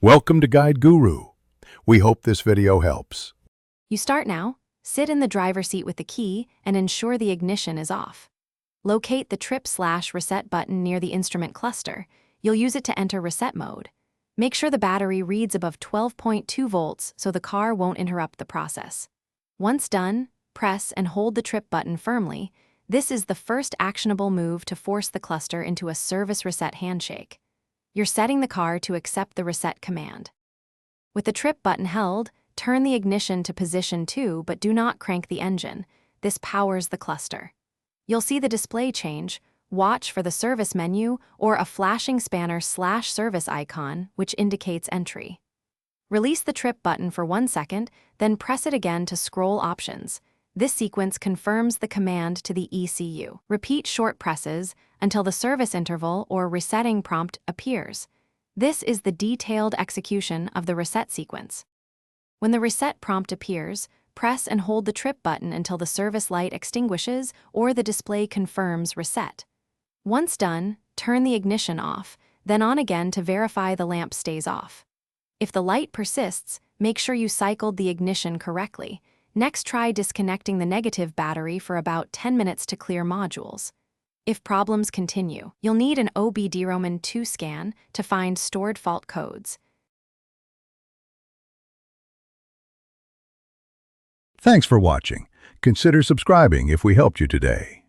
Welcome to Guide Guru. We hope this video helps. You start now, sit in the driver's seat with the key, and ensure the ignition is off. Locate the trip/reset button near the instrument cluster. You'll use it to enter reset mode. Make sure the battery reads above 12.2 volts so the car won't interrupt the process. Once done, press and hold the trip button firmly. This is the first actionable move to force the cluster into a service reset handshake. You're setting the car to accept the reset command. With the trip button held, turn the ignition to position 2, but do not crank the engine. This powers the cluster. You'll see the display change. Watch for the service menu or a flashing spanner/service icon, which indicates entry. Release the trip button for 1 second, then press it again to scroll options. This sequence confirms the command to the ECU. Repeat short presses until the service interval or resetting prompt appears. This is the detailed execution of the reset sequence. When the reset prompt appears, press and hold the trip button until the service light extinguishes or the display confirms reset. Once done, turn the ignition off, then on again to verify the lamp stays off. If the light persists, make sure you cycled the ignition correctly. Next, try disconnecting the negative battery for about 10 minutes to clear modules. If problems continue, you'll need an OBDROMAN 2 scan to find stored fault codes. Thanks for watching. Consider subscribing if we helped you today.